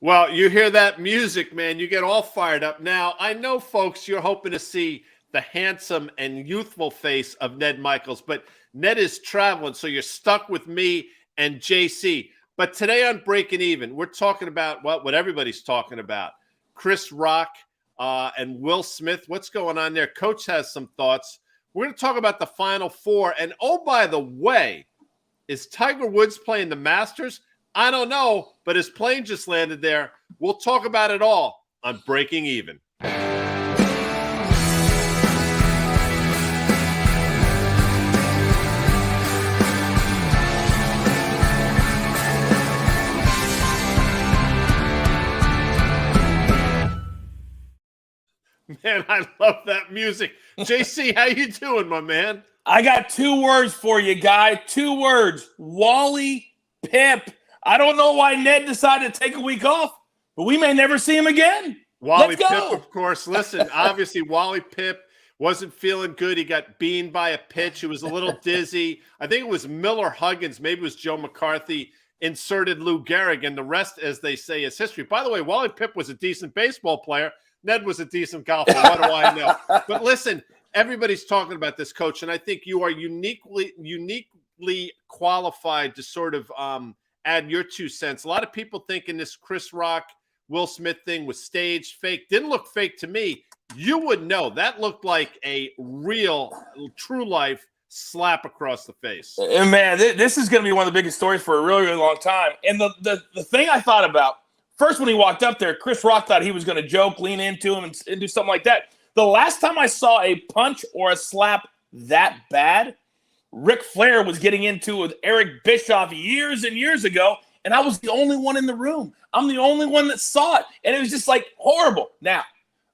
Well, you hear that music, man, you get all fired up. Now, I know, folks, you're hoping to see the handsome and youthful face of Ned Michaels, but Ned is traveling, so you're stuck with me and JC. But today on Breaking Even, we're talking about what everybody's talking about. Chris Rock and Will Smith. What's going on there? Coach has some thoughts. We're going to talk about the Final Four. And, oh, by the way, is Tiger Woods playing the Masters? I don't know, but his plane just landed there. We'll talk about it all on Breaking Even. Man, I love that music. JC, how you doing, my man? I got 2 words for you, guy. 2 words. Wally Pip. I don't know why Ned decided to take a week off, but we may never see him again. Wally Pip, of course. Listen, obviously, Wally Pip wasn't feeling good. He got beamed by a pitch. He was a little dizzy. I think it was Miller Huggins. Maybe it was Joe McCarthy inserted Lou Gehrig, and the rest, as they say, is history. By the way, Wally Pip was a decent baseball player. Ned was a decent golfer. What do I know? But listen, everybody's talking about this, Coach, and I think you are uniquely qualified to sort of add your 2 cents. A lot of people thinking this Chris Rock, Will Smith thing was staged, fake. Didn't look fake to me. You would know. That looked like a real, true life slap across the face. And man, this is going to be one of the biggest stories for a really, really long time. And the thing I thought about, first when he walked up there, Chris Rock thought he was going to joke, lean into him, and do something like that. The last time I saw a punch or a slap that bad, Ric Flair was getting into with Eric Bischoff years and years ago, and I was the only one in the room. I'm the only one that saw it, and it was just like horrible. Now,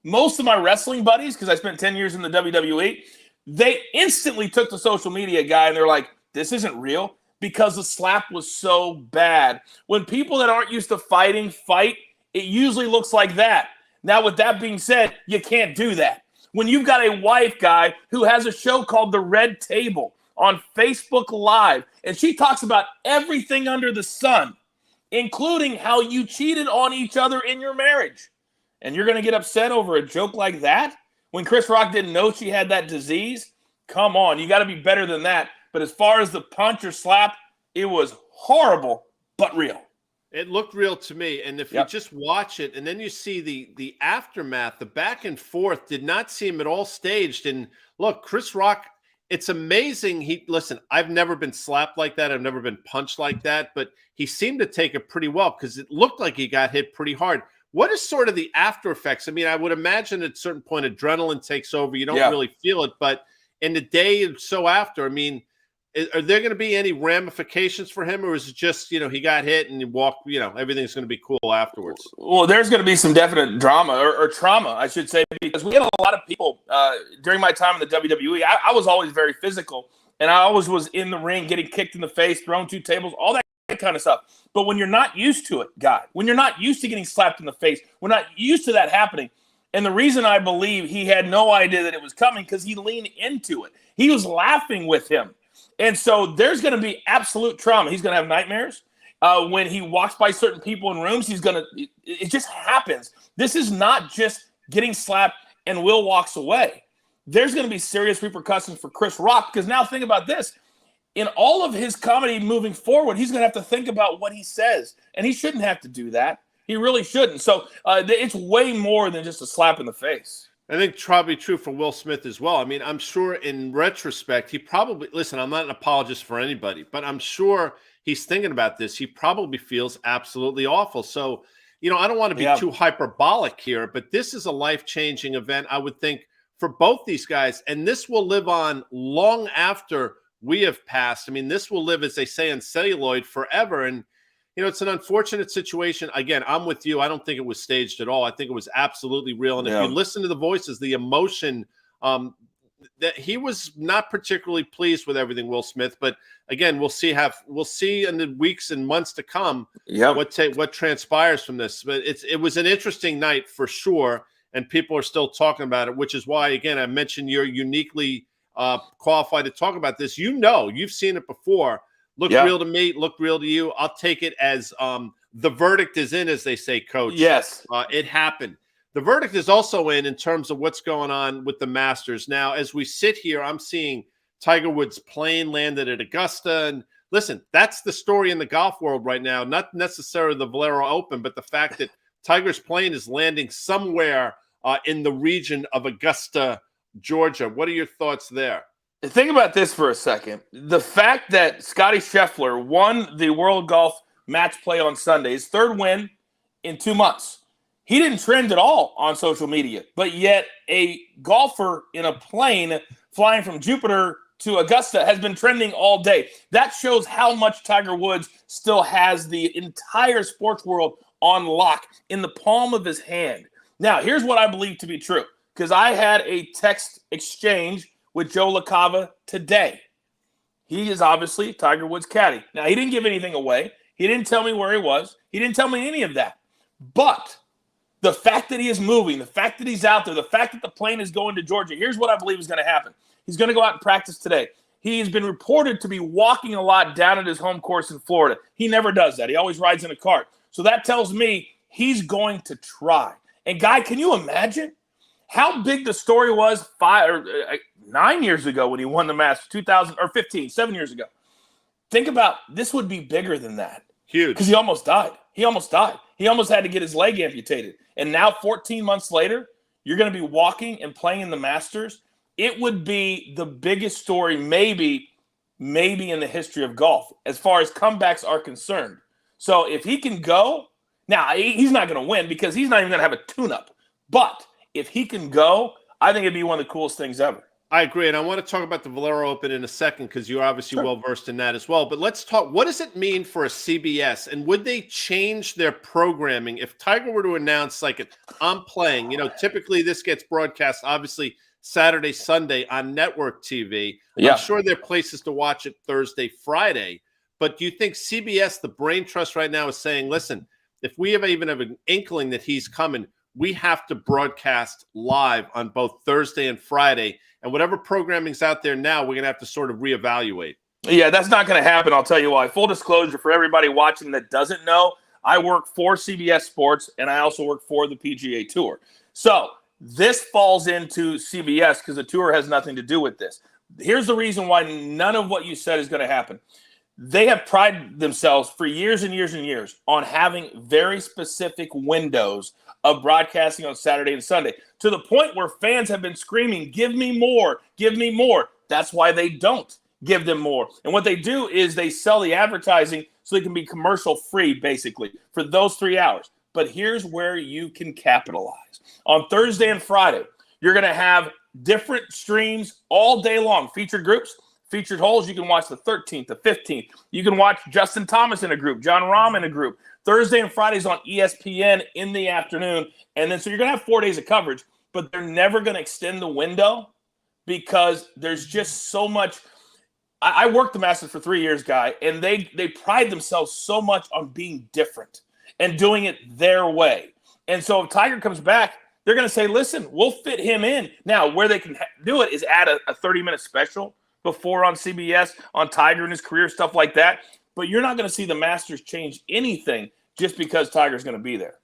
most of my wrestling buddies, because I spent 10 years in the WWE, they instantly took to social media, guy, and they're like, this isn't real, because the slap was so bad. When people that aren't used to fighting fight, it usually looks like that. Now, with that being said, you can't do that. When you've got a wife, guy, who has a show called The Red Table on Facebook Live, and she talks about everything under the sun, including how you cheated on each other in your marriage, and you're going to get upset over a joke like that when Chris Rock didn't know she had that disease? Come on, you got to be better than that. But as far as the punch or slap, it was horrible but real. It looked real to me. And if you just watch it and then you see the aftermath, the back and forth did not seem at all staged. And look, Chris Rock, it's amazing. Listen, I've never been slapped like that. I've never been punched like that. But he seemed to take it pretty well because it looked like he got hit pretty hard. What is sort of the after effects? I mean, I would imagine at a certain point adrenaline takes over. You don't really feel it. But in the day or so after, I mean, are there going to be any ramifications for him, or is it just, he got hit and he walked, everything's going to be cool afterwards? Well, there's going to be some definite drama or trauma, I should say, because we had a lot of people during my time in the WWE. I was always very physical, and I always was in the ring, getting kicked in the face, thrown 2 tables, all that kind of stuff. But when you're not used to it, guy, when you're not used to getting slapped in the face, we're not used to that happening. And the reason I believe he had no idea that it was coming, because he leaned into it. He was laughing with him. And so there's going to be absolute trauma. He's going to have nightmares. When he walks by certain people in rooms, it just happens. This is not just getting slapped and Will walks away. There's going to be serious repercussions for Chris Rock, because now think about this. In all of his comedy moving forward, he's going to have to think about what he says. And he shouldn't have to do that. He really shouldn't. So it's way more than just a slap in the face. I think it's probably true for Will Smith as well. I mean, I'm sure in retrospect, he probably, listen, I'm not an apologist for anybody, but I'm sure he's thinking about this. He probably feels absolutely awful. So, I don't want to be too hyperbolic here, but this is a life-changing event, I would think, for both these guys. And this will live on long after we have passed. I mean, this will live, as they say, on celluloid forever. And, it's an unfortunate situation. Again, I'm with you. I don't think it was staged at all. I think it was absolutely real. And if you listen to the voices, the emotion, that he was not particularly pleased with everything, Will Smith. But again, we'll see in the weeks and months to come what transpires from this. But it was an interesting night for sure, and people are still talking about it, which is why, again, I mentioned you're uniquely qualified to talk about this. You've seen it before. Looked real to me, looked real to you. I'll take it as the verdict is in, as they say, Coach. Yes. It happened. The verdict is also in terms of what's going on with the Masters. Now, as we sit here, I'm seeing Tiger Woods' plane landed at Augusta. And listen, that's the story in the golf world right now, not necessarily the Valero Open, but the fact that Tiger's plane is landing somewhere in the region of Augusta, Georgia. What are your thoughts there? Think about this for a second. The fact that Scotty Scheffler won the World Golf Match Play on Sunday, his third win in 2 months. He didn't trend at all on social media, but yet a golfer in a plane flying from Jupiter to Augusta has been trending all day. That shows how much Tiger Woods still has the entire sports world on lock in the palm of his hand. Now, here's what I believe to be true, because I had a text exchange with Joe LaCava today. He is obviously Tiger Woods' caddy. Now, he didn't give anything away. He didn't tell me where he was. He didn't tell me any of that. But the fact that he is moving, the fact that he's out there, the fact that the plane is going to Georgia, here's what I believe is going to happen. He's going to go out and practice today. He's been reported to be walking a lot down at his home course in Florida. He never does that. He always rides in a cart. So that tells me he's going to try. And, Guy, can you imagine how big the story was 9 years ago when he won the Masters, 7 years ago? Think about this would be bigger than that. Huge. Because he almost died. He almost had to get his leg amputated. And now 14 months later, you're going to be walking and playing in the Masters. It would be the biggest story maybe in the history of golf as far as comebacks are concerned. So if he can go, now he's not going to win because he's not even going to have a tune-up. But if he can go, I think it'd be one of the coolest things ever. I agree, and I want to talk about the Valero Open in a second because you're obviously well-versed in that as well. But let's talk, what does it mean for a CBS, and would they change their programming if Tiger were to announce, like, I'm playing? You know, typically this gets broadcast, obviously, Saturday, Sunday on network TV. Yeah. I'm sure there are places to watch it Thursday, Friday. But do you think CBS, the brain trust right now, is saying, listen, if we even have an inkling that he's coming, we have to broadcast live on both Thursday and Friday, and whatever programming's out there now, we're going to have to sort of reevaluate. Yeah, that's not going to happen. I'll tell you why. Full disclosure for everybody watching that doesn't know, I work for CBS Sports, and I also work for the PGA Tour. So this falls into CBS because the Tour has nothing to do with this. Here's the reason why none of what you said is going to happen. They have prided themselves for years and years and years on having very specific windows of broadcasting on Saturday and Sunday, to the point where fans have been screaming, give me more, give me more. That's why they don't give them more. And what they do is they sell the advertising so they can be commercial free, basically, for those 3 hours. But here's where you can capitalize. On Thursday and Friday, you're going to have different streams all day long, featured groups, featured holes. You can watch the 13th, the 15th. You can watch Justin Thomas in a group, John Rahm in a group. Thursday and Fridays on ESPN in the afternoon. And then so you're going to have 4 days of coverage, but they're never going to extend the window because there's just so much. I worked the Masters for 3 years, Guy, and they pride themselves so much on being different and doing it their way. And so if Tiger comes back, they're going to say, listen, we'll fit him in. Now, where they can do it is add a 30-minute special before on CBS on Tiger and his career, stuff like that. But you're not going to see the Masters change anything just because Tiger's going to be there.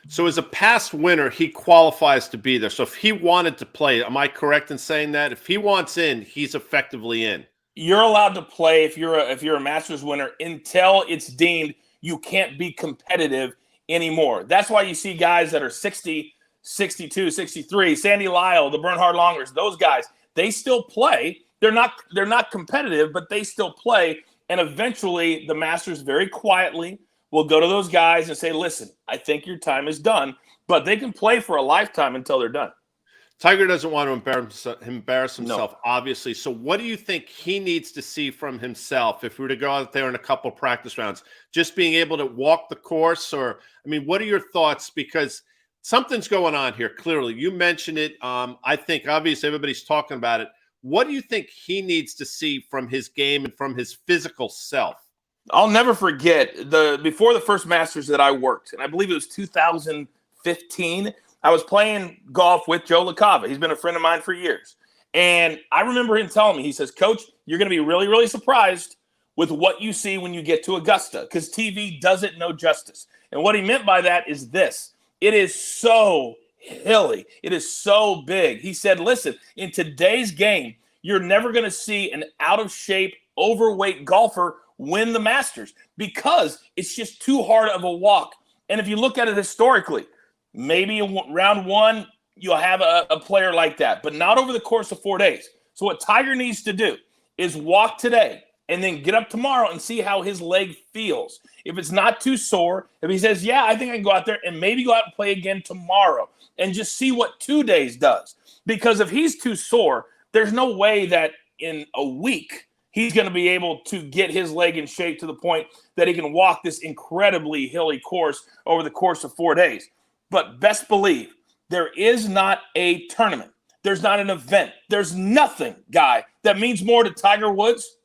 So as a past winner, he qualifies to be there. So if he wanted to play, am I correct in saying that? If he wants in, he's effectively in. You're allowed to play if you're a Masters winner until it's deemed you can't be competitive anymore. That's why you see guys that are 60, 62, 63, Sandy Lyle, the Bernhard Longers, those guys, they still play. They're not competitive, but they still play. And eventually the Masters very quietly will go to those guys and say, listen, I think your time is done. But they can play for a lifetime until they're done. Tiger doesn't want to embarrass himself, obviously. So what do you think he needs to see from himself if we were to go out there in a couple practice rounds? Just being able to walk the course? Or, I mean, what are your thoughts? Because something's going on here, clearly. You mentioned it. I think, obviously, everybody's talking about it. What do you think he needs to see from his game and from his physical self? I'll never forget before the first Masters that I worked, and I believe it was 2015, I was playing golf with Joe LaCava. He's been a friend of mine for years. And I remember him telling me, he says, Coach, you're going to be really, really surprised with what you see when you get to Augusta, because TV does it no justice. And what he meant by that is this. It is so hilly. It is so big. He said, listen, in today's game, you're never going to see an out-of-shape, overweight golfer win the Masters because it's just too hard of a walk. And if you look at it historically, maybe in round one, you'll have a player like that, but not over the course of 4 days. So what Tiger needs to do is walk today and then get up tomorrow and see how his leg feels. If it's not too sore, if he says, yeah, I think I can go out there and maybe go out and play again tomorrow and just see what 2 days does. Because if he's too sore, there's no way that in a week he's going to be able to get his leg in shape to the point that he can walk this incredibly hilly course over the course of 4 days. But best believe there is not a tournament. There's not an event. There's nothing, Guy, that means more to Tiger Woods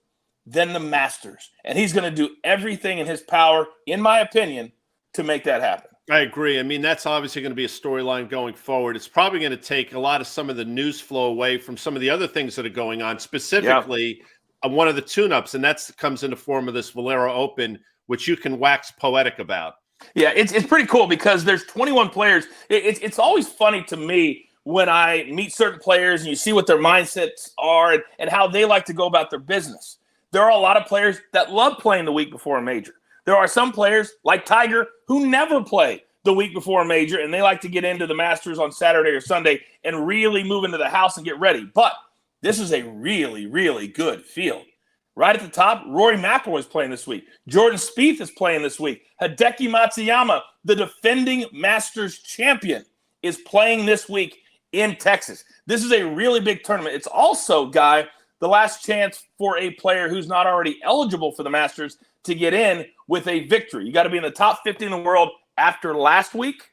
than the Masters. And he's going to do everything in his power, in my opinion, to make that happen. I agree. I mean, that's obviously going to be a storyline going forward. It's probably going to take a lot of some of the news flow away from some of the other things that are going on, specifically one of the tune-ups, and that comes in the form of this Valero Open, which you can wax poetic about. Yeah, it's pretty cool because there's 21 players. It's always funny to me when I meet certain players and you see what their mindsets are and how they like to go about their business. There are a lot of players that love playing the week before a major. There are some players like Tiger who never play the week before a major, and they like to get into the Masters on Saturday or Sunday and really move into the house and get ready. But this is a really, really good field. Right at the top, Rory McIlroy is playing this week. Jordan Spieth is playing this week. Hideki Matsuyama, the defending Masters champion, is playing this week in Texas. This is a really big tournament. It's also, Guy, the last chance for a player who's not already eligible for the Masters to get in with a victory. You got to be in the top 50 in the world after last week,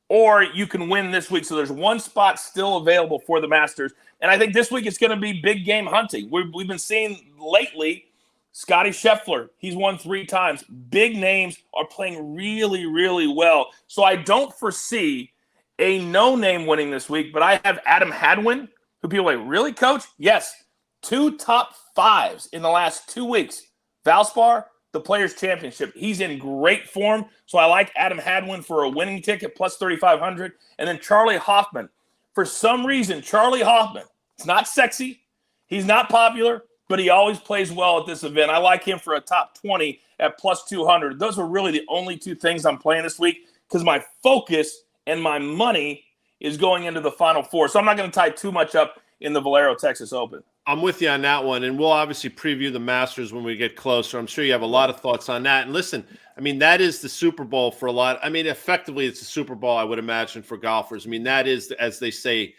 or you can win this week. So there's one spot still available for the Masters. And I think this week it's going to be big game hunting. We've been seeing lately Scotty Scheffler. He's won 3 times. Big names are playing really, really well. So I don't foresee a no-name winning this week, but I have Adam Hadwin, who people are like, really, Coach? Yes. 2 top 5s in the last 2 weeks. Valspar, the Players' Championship. He's in great form, so I like Adam Hadwin for a winning ticket, plus 3,500. And then Charlie Hoffman. For some reason, Charlie Hoffman, it's not sexy, he's not popular, but he always plays well at this event. I like him for a top 20 at plus 200. Those are really the only 2 things I'm playing this week because my focus and my money is going into the Final Four. So I'm not going to tie too much up in the Valero Texas Open. I'm with you on that one, and we'll obviously preview the Masters when we get closer. I'm sure you have a lot of thoughts on that. And listen, I mean, that is the Super Bowl for a lot. I mean, effectively, it's the Super Bowl, I would imagine, for golfers. I mean, that is, as they say,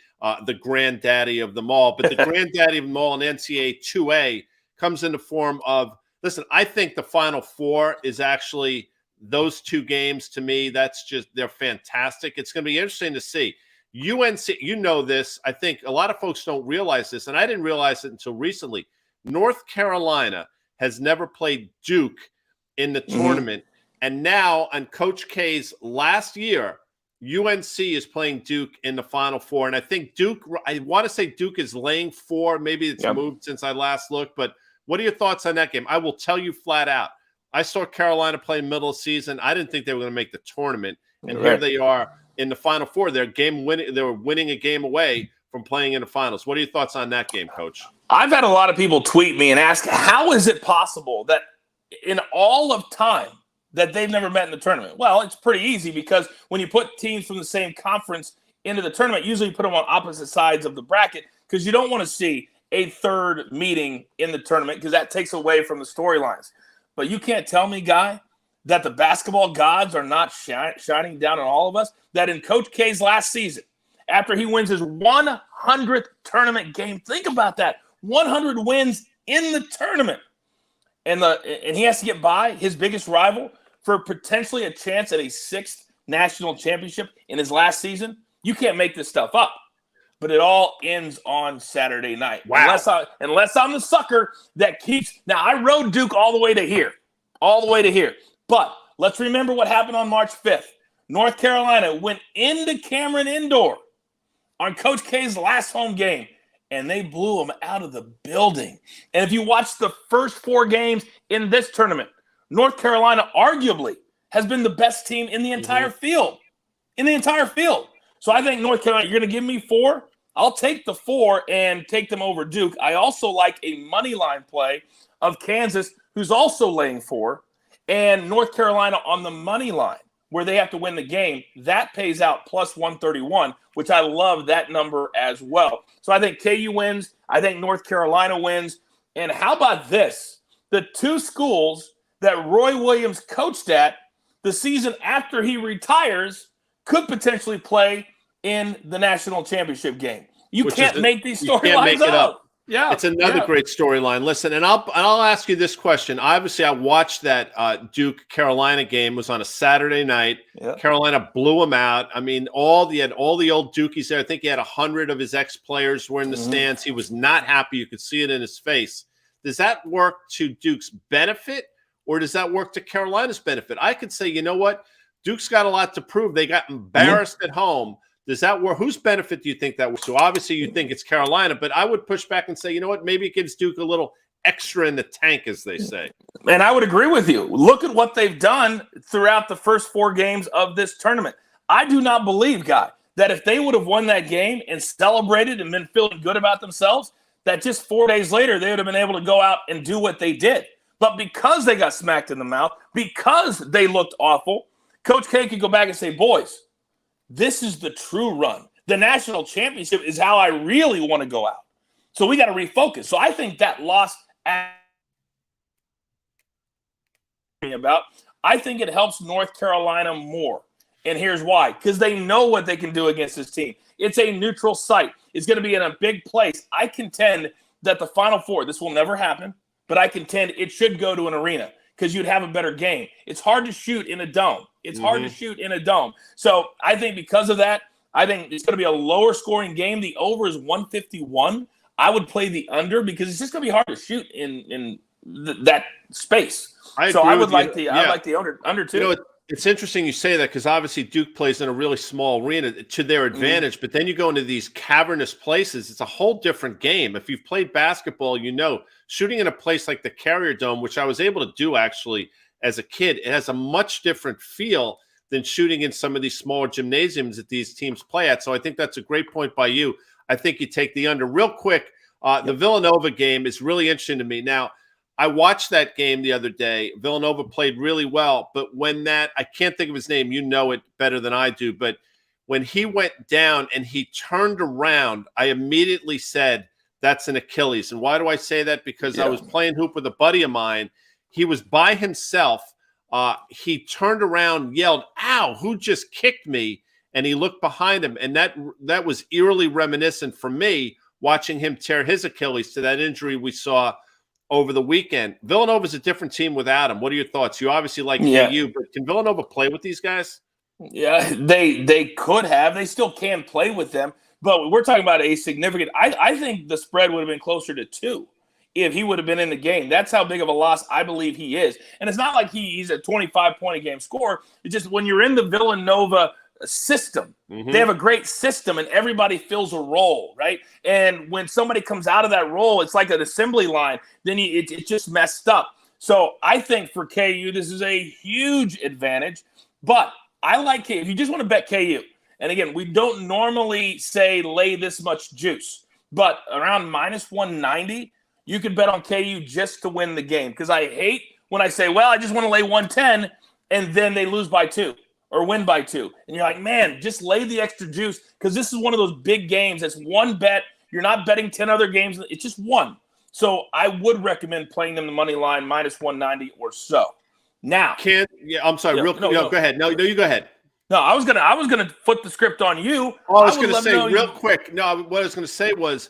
the granddaddy of them all. But the granddaddy of them all in NCAA 2A comes in the form of, listen, I think the Final Four is actually those 2 games to me. That's just, they're fantastic. It's going to be interesting to see. UNC, you know this. I think a lot of folks don't realize this, and I didn't realize it until recently. North Carolina has never played Duke in the tournament, and now on Coach K's last year, UNC is playing Duke in the Final Four, and I think Duke, I want to say Duke is laying 4. Maybe it's moved since I last looked, but what are your thoughts on that game? I will tell you flat out. I saw Carolina play middle of season. I didn't think they were going to make the tournament, and here they are in the Final Four. They were winning a game away from playing in the finals. What are your thoughts on that game, Coach? I've had a lot of people tweet me and ask, how is it possible that in all of time that they've never met in the tournament? Well, it's pretty easy because when you put teams from the same conference into the tournament, usually you put them on opposite sides of the bracket because you don't want to see a third meeting in the tournament because that takes away from the storylines. But you can't tell me, Guy, that the basketball gods are not shining down on all of us, that in Coach K's last season, after he wins his 100th tournament game, think about that, 100 wins in the tournament, and he has to get by his biggest rival for potentially a chance at a 6th national championship in his last season. You can't make this stuff up. But it all ends on Saturday night. Wow. Unless I'm the sucker that keeps – now, I rode Duke all the way to here. But let's remember what happened on March 5th. North Carolina went into Cameron Indoor on Coach K's last home game and they blew them out of the building. And if you watch the first 4 games in this tournament, North Carolina arguably has been the best team in the entire field. In the entire field. So I think North Carolina, you're going to give me 4? I'll take the 4 and take them over Duke. I also like a money line play of Kansas, who's also laying 4, and North Carolina on the money line, where they have to win the game. That pays out plus 131, which I love that number as well. So I think KU wins. I think North Carolina wins. And how about this? The 2 schools that Roy Williams coached at the season after he retires could potentially play in the national championship game. You can't make these storylines up. Yeah, it's another great storyline. Listen, and I'll ask you this question. Obviously, I watched that Duke Carolina game. It was on a Saturday night. Yeah. Carolina blew them out. I mean, he had all the old Dukies there. I think he had 100 of his ex-players were in the stands. He was not happy. You could see it in his face. Does that work to Duke's benefit, or does that work to Carolina's benefit? I could say, you know what? Duke's got a lot to prove. They got embarrassed at home. Does that work? Whose benefit do you think that works? So obviously you think it's Carolina, but I would push back and say, you know what? Maybe it gives Duke a little extra in the tank, as they say. And I would agree with you. Look at what they've done throughout the first 4 games of this tournament. I do not believe, Guy, that if they would have won that game and celebrated and been feeling good about themselves, that just 4 days later they would have been able to go out and do what they did. But because they got smacked in the mouth, because they looked awful, Coach K could go back and say, boys, this is the true run. The national championship is how I really want to go out. So we got to refocus. So I think that loss I think it helps North Carolina more. And here's why. Because they know what they can do against this team. It's a neutral site. It's going to be in a big place. I contend that the Final Four, this will never happen, but I contend it should go to an arena because you'd have a better game. It's hard to shoot in a dome. It's hard to shoot in a dome. So I think because of that, I think it's going to be a lower scoring game. The over is 151. I would play the under because it's just going to be hard to shoot in that space. I would like the under too. You know, it's interesting you say that because obviously Duke plays in a really small arena to their advantage, but then you go into these cavernous places. It's a whole different game. If you've played basketball, you know, shooting in a place like the Carrier Dome, which I was able to do actually as a kid, it has a much different feel than shooting in some of these smaller gymnasiums that these teams play at. So I think that's a great point by you. I think you take the under. Real quick, the Villanova game is really interesting to me. Now, I watched that game the other day. Villanova played really well, but when I can't think of his name, you know it better than I do, but when he went down and he turned around, I immediately said, that's an Achilles. And why do I say that? Because I was playing hoop with a buddy of mine. He was by himself. He turned around, yelled, ow, who just kicked me? And he looked behind him. And that was eerily reminiscent for me watching him tear his Achilles to that injury we saw over the weekend. Villanova's a different team without him. What are your thoughts? You obviously like KU, but can Villanova play with these guys? Yeah, they could have. They still can play with them. But we're talking about a significant – I think the spread would have been closer to 2 if he would have been in the game. That's how big of a loss I believe he is. And it's not like he's a 25-point-a-game scorer. It's just when you're in the Villanova system, they have a great system and everybody fills a role, right? And when somebody comes out of that role, it's like an assembly line. Then it's just messed up. So I think for KU, this is a huge advantage. But I like KU. If you just want to bet KU, and again, we don't normally say lay this much juice, but around minus 190, you could bet on KU just to win the game. Because I hate when I say, well, I just want to lay 110, and then they lose by 2 or win by 2. And you're like, man, just lay the extra juice because this is one of those big games. It's one bet. You're not betting 10 other games. It's just one. So I would recommend playing them the money line minus 190 or so. Now, I'm sorry. Go ahead. No, you go ahead. No, I was gonna flip the script on you. I was gonna say real quick. No, what I was gonna say was,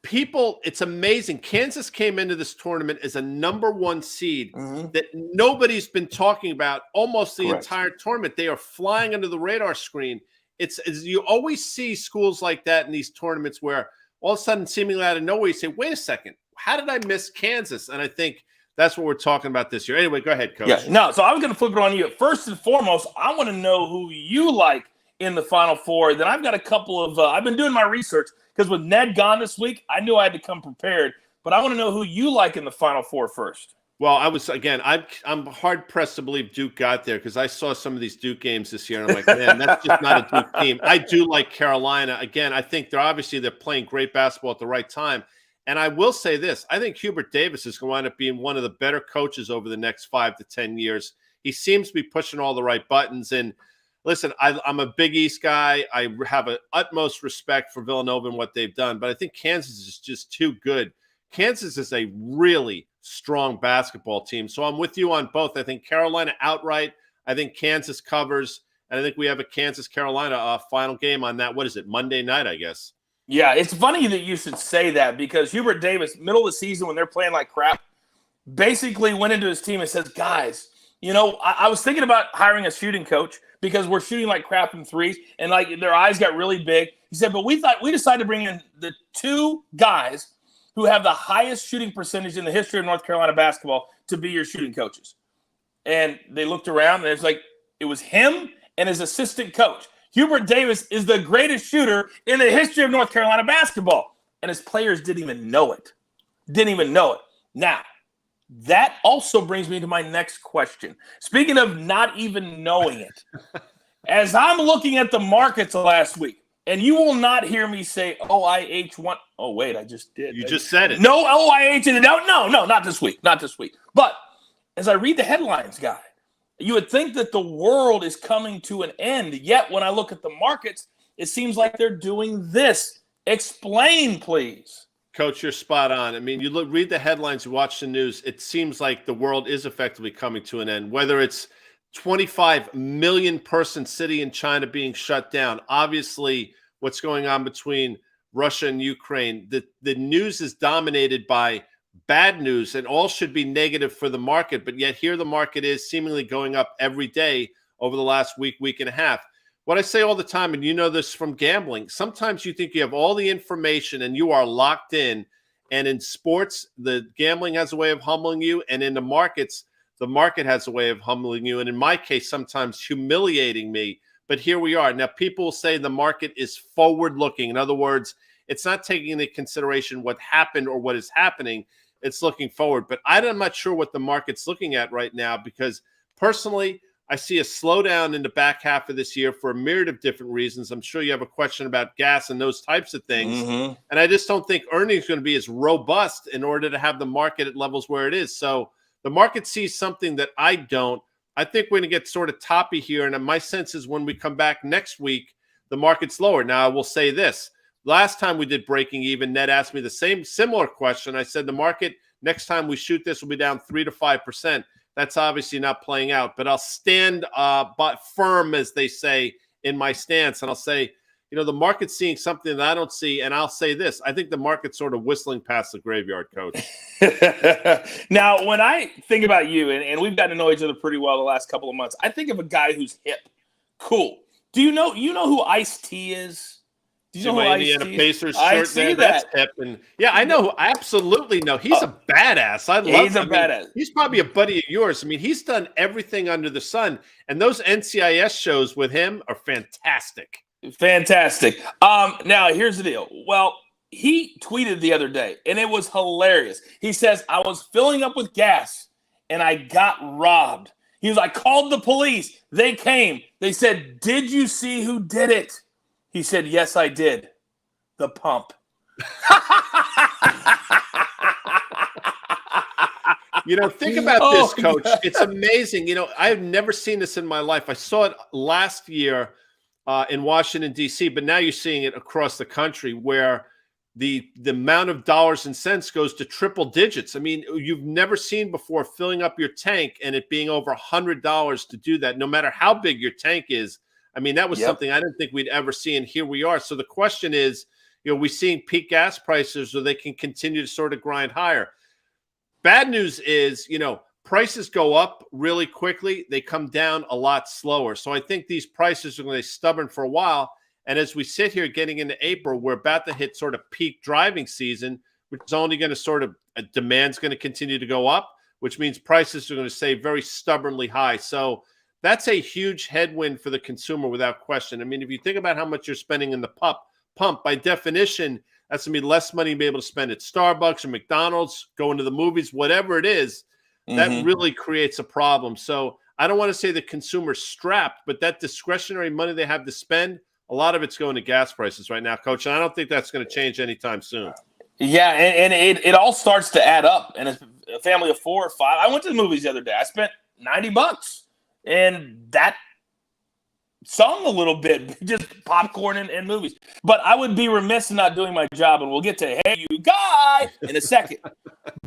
it's amazing. Kansas came into this tournament as a number 1 seed that nobody's been talking about almost the entire tournament. They are flying under the radar screen. You always see schools like that in these tournaments where all of a sudden, seemingly out of nowhere, you say, wait a second, how did I miss Kansas? And I think that's what we're talking about this year. Anyway, go ahead, Coach. Yeah, no, so I was going to flip it on you. First and foremost, I want to know who you like in the Final Four. Then I've got a couple of I've been doing my research because with Ned gone this week, I knew I had to come prepared. But I want to know who you like in the Final Four first. Well, I'm hard pressed to believe Duke got there because I saw some of these Duke games this year, and I'm like, man, that's just not a Duke team. I do like Carolina. Again, I think they're playing great basketball at the right time. And I will say this: I think Hubert Davis is going to wind up being one of the better coaches over the next 5 to 10 years. He seems to be pushing all the right buttons. And listen, I'm a Big East guy. I have an utmost respect for Villanova and what they've done, but I think Kansas is just too good. Kansas is a really strong basketball team. So I'm with you on both. I think Carolina outright. I think Kansas covers. And I think we have a Kansas-Carolina final game on that. What is it? Monday night, I guess. Yeah, it's funny that you should say that because Hubert Davis, middle of the season when they're playing like crap, basically went into his team and says, guys, I was thinking about hiring a shooting coach because we're shooting like crap in threes and like their eyes got really big. He said, but we decided to bring in the 2 guys who have the highest shooting percentage in the history of North Carolina basketball to be your shooting coaches. And they looked around, and it was him and his assistant coach. Hubert Davis is the greatest shooter in the history of North Carolina basketball. And his players didn't even know it. Now, that also brings me to my next question. Speaking of not even knowing it, as I'm looking at the markets last week, and you will not hear me say OIH1. Oh, wait, I just did. You just said it. No OIH in it. No, not this week. Not this week. But as I read the headlines, guy, you would think that the world is coming to an end. Yet when I look at the markets, it seems like they're doing this. Explain, please. Coach, you're spot on. I mean, read the headlines, you watch the news. It seems like the world is effectively coming to an end, whether it's 25 million person city in China being shut down. Obviously, what's going on between Russia and Ukraine, the news is dominated by bad news, and all should be negative for the market. But yet here the market is seemingly going up every day over the last week and a half. What I say all the time, and you know this from gambling, sometimes you think you have all the information and you are locked in. And in sports, the gambling has a way of humbling you. And in the markets, the market has a way of humbling you. And in my case, sometimes humiliating me. But here we are. Now, people will say the market is forward-looking. In other words, it's not taking into consideration what happened or what is happening. It's looking forward. But I'm not sure what the market's looking at right now because personally, I see a slowdown in the back half of this year for a myriad of different reasons. I'm sure you have a question about gas and those types of things. Mm-hmm. And I just don't think earnings are going to be as robust in order to have the market at levels where it is. So the market sees something that I don't. I think we're going to get sort of toppy here. And my sense is when we come back next week, the market's lower. Now, I will say this. Last time we did breaking even, Ned asked me the similar question. I said the market, next time we shoot this, will be down 3 to 5%. That's obviously not playing out. But I'll stand but firm, as they say, in my stance. And I'll say, the market's seeing something that I don't see. And I'll say this. I think the market's sort of whistling past the graveyard, Coach. Now, when I think about you, and we've gotten to know each other pretty well the last couple of months, I think of a guy who's hip. Cool. Do you know who Ice-T is? Do you know who Indiana Pacers shirt? I see that. That's hip. And yeah, I know. I absolutely know. He's a badass. He's a badass. He's probably a buddy of yours. I mean, he's done everything under the sun. And those NCIS shows with him are fantastic. Fantastic. Now, here's the deal. Well, he tweeted the other day, and it was hilarious. He says, I was filling up with gas, and I got robbed. He was like, called the police. They came. They said, did you see who did it? He said, yes, I did. The pump. Think about this, Coach. It's amazing. I've never seen this in my life. I saw it last year in Washington, D.C., but now you're seeing it across the country where the amount of dollars and cents goes to triple digits. I mean, you've never seen before filling up your tank and it being over $100 to do that, no matter how big your tank is. I mean, that was something I didn't think we'd ever see, and here we are. So the question is, we're seeing peak gas prices or they can continue to sort of grind higher. Bad news is, prices go up really quickly. They come down a lot slower. So I think these prices are going to be stubborn for a while. And as we sit here getting into April, we're about to hit sort of peak driving season, which is only going to demand's going to continue to go up, which means prices are going to stay very stubbornly high. So that's a huge headwind for the consumer without question. I mean, if you think about how much you're spending in the pump, by definition, that's going to be less money to be able to spend at Starbucks or McDonald's, going to the movies, whatever it is. That really creates a problem. So I don't want to say the consumer's strapped, but that discretionary money they have to spend, a lot of it's going to gas prices right now, Coach. And I don't think that's going to change anytime soon. Yeah, and it all starts to add up. And a family of 4 or 5. I went to the movies the other day. I spent $90, and that sung a little bit, just popcorn and movies. But I would be remiss in not doing my job, and we'll get to Hey You Guy in a second.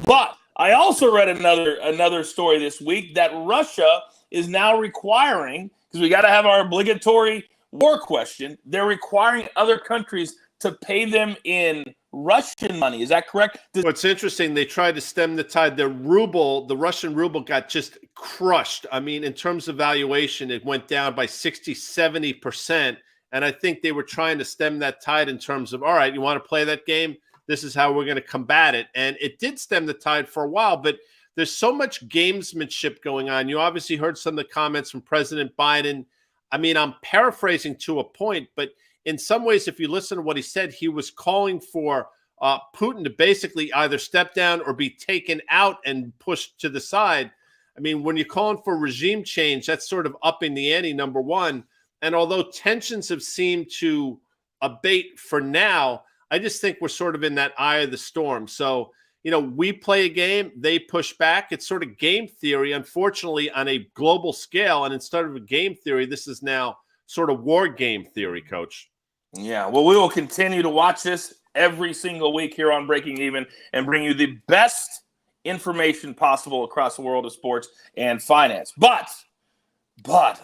But I also read another story this week that Russia is now requiring, because we got to have our obligatory war question, they're requiring other countries to pay them in Russian money. Is that correct? What's interesting, they tried to stem the tide. The Russian ruble got just crushed. I mean, in terms of valuation, it went down by 60, 70%. And I think they were trying to stem that tide in terms of, all right, you want to play that game? This is how we're going to combat it. And it did stem the tide for a while, but there's so much gamesmanship going on. You obviously heard some of the comments from President Biden. I mean, I'm paraphrasing to a point, but in some ways, if you listen to what he said, he was calling for Putin to basically either step down or be taken out and pushed to the side. I mean, when you're calling for regime change, that's sort of upping the ante, number one. And although tensions have seemed to abate for now, I just think we're sort of in that eye of the storm. So, you know, we play a game, they push back. It's sort of game theory, unfortunately, on a global scale. And instead of a game theory, this is now sort of war game theory, Coach. Yeah, well, we will continue to watch this every single week here on Breaking Even and bring you the best information possible across the world of sports and finance. But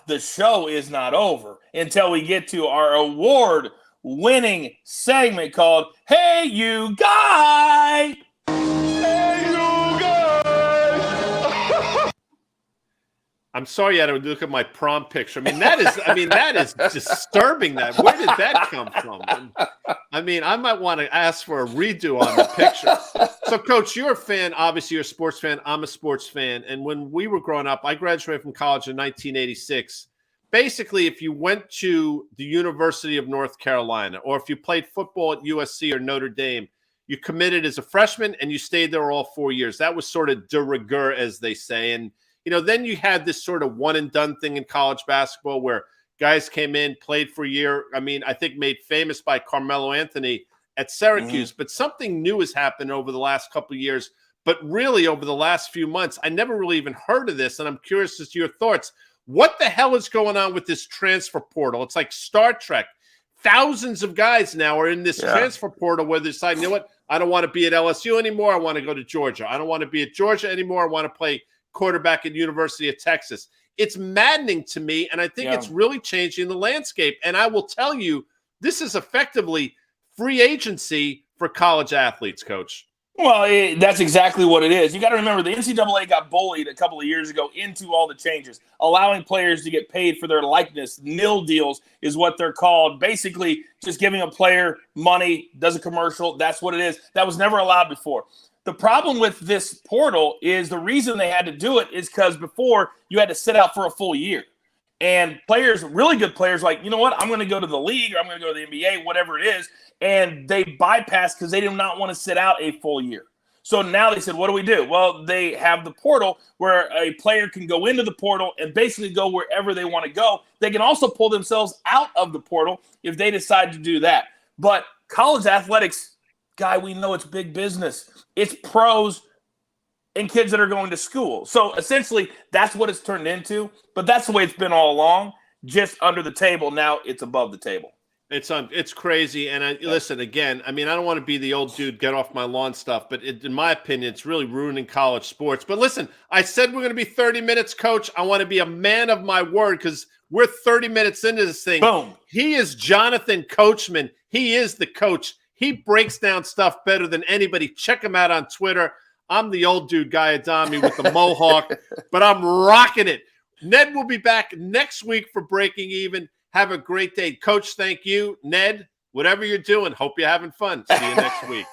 the show is not over until we get to our award-winning segment called Hey You Guy! Hey You Guy! I'm sorry you had to look at my prom picture. that is disturbing. Where did that come from? I mean, I might want to ask for a redo on the picture. So, Coach, you're a fan. Obviously, you're a sports fan. I'm a sports fan. And when we were growing up, I graduated from college in 1986. Basically, if you went to the University of North Carolina, or if you played football at USC or Notre Dame, you committed as a freshman and you stayed there all 4 years. That was sort of de rigueur, as they say. And you know, then you had this sort of one and done thing in college basketball where guys came in, played for a year. I mean, I think made famous by Carmelo Anthony at Syracuse. But something new has happened over the last couple of years. But really, over the last few months, I never really even heard of this. And I'm curious as to your thoughts. What the hell is going on with this transfer portal? It's like Star Trek. Thousands of guys now are in this transfer portal where they decide, you know what? I don't want to be at LSU anymore. I want to go to Georgia. I don't want to be at Georgia anymore. I want to play quarterback at University of Texas. It's maddening to me, and I think it's really changing the landscape. And I will tell you, this is effectively free agency for college athletes, Coach. Well, that's exactly what it is. You got to remember, the NCAA got bullied a couple of years ago into all the changes, allowing players to get paid for their likeness. Nil deals is what they're called. Basically, just giving a player money, does a commercial. That's what it is. That was never allowed before. The problem with this portal is the reason they had to do it is because before you had to sit out for a full year. And players, really good players, like, you know what, I'm going to go to the league or I'm going to go to the NBA, whatever it is, and they bypass because they do not want to sit out a full year. So now they said, what do we do? Well, they have the portal where a player can go into the portal and basically go wherever they want to go. They can also pull themselves out of the portal if they decide to do that. But college athletics, Guy, we know it's big business. It's pros and kids that are going to school. So essentially, that's what it's turned into. But that's the way it's been all along, just under the table. Now it's above the table. It's crazy. And listen, again, I mean, I don't want to be the old dude, get off my lawn stuff, but in my opinion, it's really ruining college sports. But listen, I said we're going to be 30 minutes, Coach. I want to be a man of my word because we're 30 minutes into this thing. Boom. He is Jonathan Coachman. He is the coach. He breaks down stuff better than anybody. Check him out on Twitter. I'm the old dude, Guy Adami, with the mohawk, but I'm rocking it. Ned will be back next week for Breaking Even. Have a great day. Coach, thank you. Ned, whatever you're doing, hope you're having fun. See you next week.